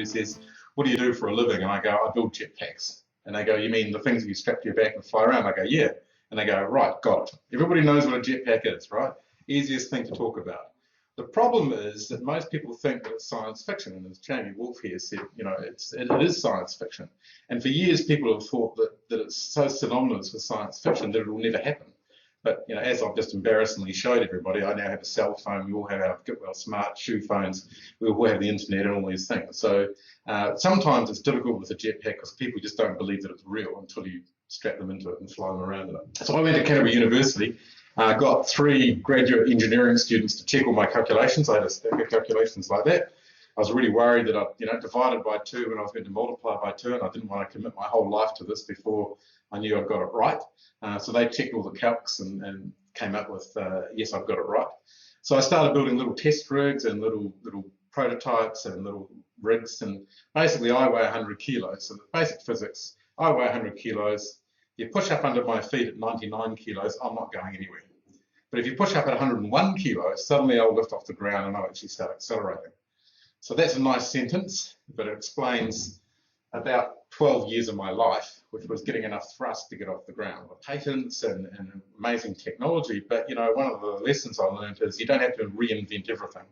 somebody says, what do you do for a living? And I go, I build jetpacks. And they go, you mean the things that you strap to your back and fly around? I go, yeah. And they go, right, got it. Everybody knows what a jetpack is, right? Easiest thing to talk about. The problem is that most people think that it's science fiction, and as Jamie Wolf here said, you know, it is science fiction. And for years, people have thought that it's so synonymous with science fiction that it will never happen. But you know, as I've just embarrassingly showed everybody, I now have a cell phone. We all have our GetWell smart shoe phones. We all have the internet and all these things. So sometimes it's difficult with a jetpack because people just don't believe that it's real until you strap them into it and fly them around in it. So I went to Canterbury University. Got 3 graduate engineering students to check all my calculations. I had a stack of calculations like that. I was really worried that I, divided by 2 when I was going to multiply by 2, and I didn't want to commit my whole life to this before I knew I'd got it right. So they checked all the calcs and came up with, yes, I've got it right. So I started building little test rigs and little prototypes and little rigs, and basically I weigh 100 kilos. So the basic physics, I weigh 100 kilos. You push up under my feet at 99 kilos, I'm not going anywhere. But if you push up at 101 kilos, suddenly I'll lift off the ground and I'll actually start accelerating. So that's a nice sentence, but it explains about 12 years of my life, which was getting enough thrust to get off the ground. Patents and amazing technology, but one of the lessons I learned is you don't have to reinvent everything.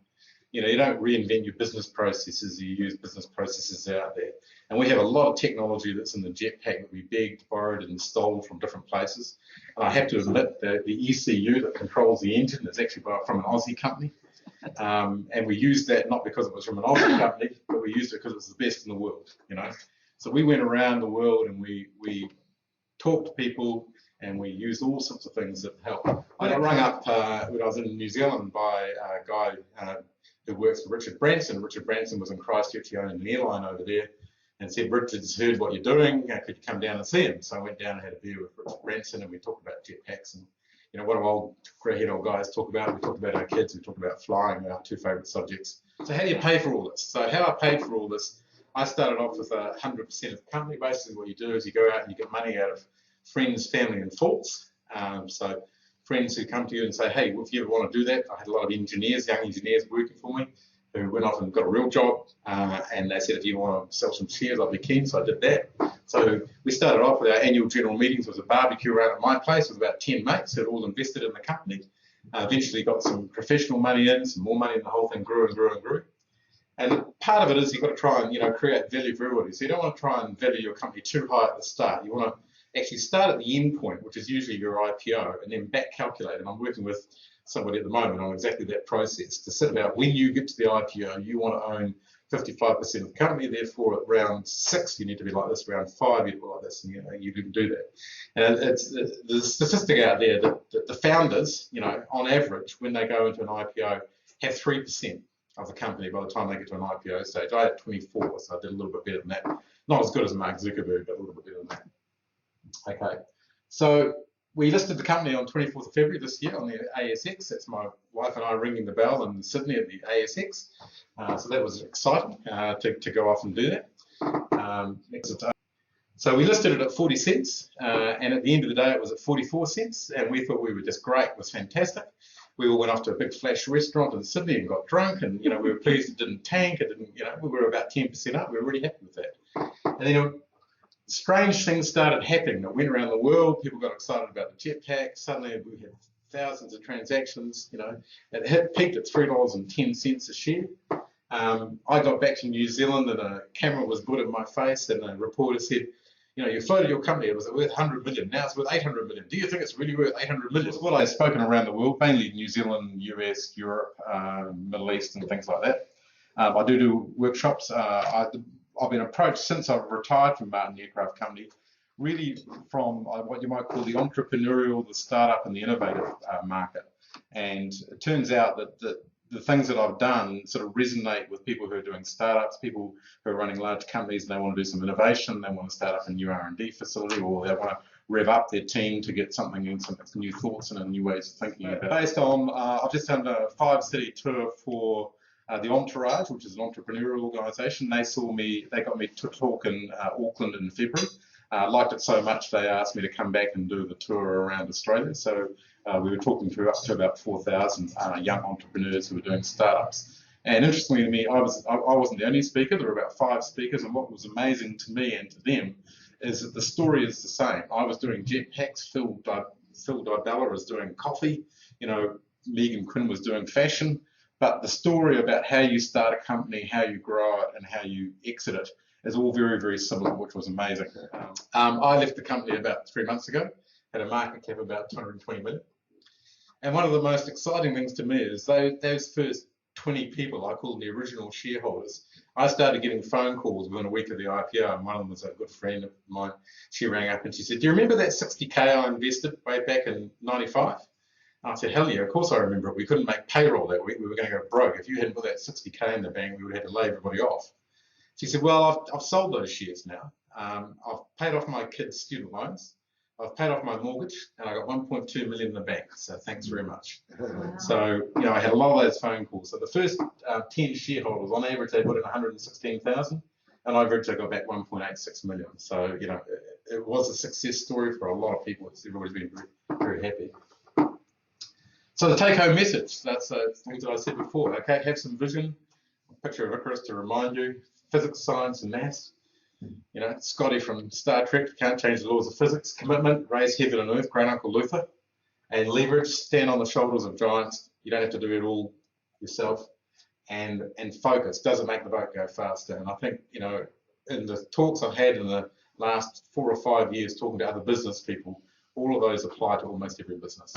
You don't reinvent your business processes, you use business processes out there. And we have a lot of technology that's in the jetpack that we begged, borrowed and stole from different places. And I have to admit that the ECU that controls the engine is actually from an Aussie company. And we used that not because it was from an Aussie company, but we used it because it was the best in the world, So we went around the world and we talked to people and we used all sorts of things that help. I got rung up when I was in New Zealand by a guy who works for Richard Branson. Richard Branson was in Christchurch, he owned an airline over there, and said, Richard's heard what you're doing, could you come down and see him? So I went down and had a beer with Richard Branson, and we talked about jetpacks and what do old grey-haired old guys talk about? We talked about our kids, we talked about flying, our 2 favourite subjects. So how do you pay for all this? So how I paid for all this, I started off with 100% of the company. Basically what you do is you go out and you get money out of friends, family and thoughts. So friends who come to you and say, hey, if you ever want to do that, I had a lot of engineers, young engineers working for me who went off and got a real job, and they said, if you want to sell some shares, I'll be keen, so I did that. So we started off with our annual general meetings. It was a barbecue around at my place with about 10 mates who had all invested in the company. Eventually got some professional money in, some more money, and the whole thing grew and grew and grew. And part of it is you've got to try and create value for everybody. So you don't want to try and value your company too high at the start. You want to actually start at the end point, which is usually your IPO, and then back calculate. And I'm working with somebody at the moment on exactly that process to set about when you get to the IPO, you want to own 55% of the company. Therefore, at round 6, you need to be like this. Round 5, you'd be like this, and you didn't do that. And it's the statistic out there that the founders, on average, when they go into an IPO, have 3% of the company by the time they get to an IPO stage. I had 24, so I did a little bit better than that. Not as good as Mark Zuckerberg, but a little bit better than that. Okay, so we listed the company on 24th of February this year on the ASX. That's my wife and I ringing the bell in Sydney at the ASX. So that was exciting to go off and do that. So we listed it at 40 cents, and at the end of the day, it was at 44 cents, and we thought we were just great. It was fantastic. We all went off to a big flash restaurant in Sydney and got drunk, and we were pleased it didn't tank. It didn't, we were about 10% up. We were really happy with that. And then strange things started happening. It went around the world. People got excited about the jetpack. Suddenly we had thousands of transactions. It peaked at $3.10 a share. I got back to New Zealand and a camera was put in my face, and a reporter said, you floated your company, it was worth 100 million, now it's worth 800 million. Do you think it's really worth 800 million? Well, I've spoken around the world, mainly New Zealand, US, Europe, Middle East and things like that. I do workshops. I've been approached since I've retired from Martin Aircraft Company, really from what you might call the entrepreneurial, the startup and the innovative market. And it turns out that the things that I've done sort of resonate with people who are doing startups, people who are running large companies and they want to do some innovation, they want to start up a new R&D facility, or they want to rev up their team to get something in, some new thoughts and new ways of thinking about it. Based on, I've just done a 5-city tour for the Entourage, which is an entrepreneurial organisation. They got me to talk in Auckland in February. Liked it so much they asked me to come back and do the tour around Australia. So we were talking to up to about 4,000 young entrepreneurs who were doing startups And interestingly to me, I wasn't the only speaker. There were about 5 speakers, and what was amazing to me and to them is that the story is the same. I was doing jetpacks, Phil Dibella was doing coffee, you know, Megan Quinn was doing fashion, but the story about how you start a company, how you grow it, and how you exit it is all very, very similar, which was amazing. I left the company about 3 months ago, had a market cap of about 220 million. And one of the most exciting things to me is those first 20 people, I call them the original shareholders, I started getting phone calls within a week of the IPO, and one of them was a good friend of mine. She rang up and she said, "Do you remember that 60K I invested way back in 95? I said, "Hell yeah, of course I remember it. We couldn't make payroll that week. We were going to go broke. If you hadn't put that 60K in the bank, we would have had to lay everybody off." She said, "Well, I've sold those shares now. I've paid off my kids' student loans. I've paid off my mortgage, and I got 1.2 million in the bank. So thanks very much." Wow. So, you know, I had a lot of those phone calls. So the first 10 shareholders, on average, they put in 116,000, and on average, they got back 1.86 million. So, you know, it was a success story for a lot of people. Everybody's been very, very happy. So the take-home message, that's things that I said before. Okay, have some vision, a picture of Icarus to remind you, physics, science, and maths. You know, Scotty from Star Trek, you can't change the laws of physics. Commitment, raise heaven and earth, great Uncle Luther. And leverage, stand on the shoulders of giants. You don't have to do it all yourself. And focus, doesn't make the boat go faster. And I think, you know, in the talks I've had in the last 4 or 5 years talking to other business people, all of those apply to almost every business.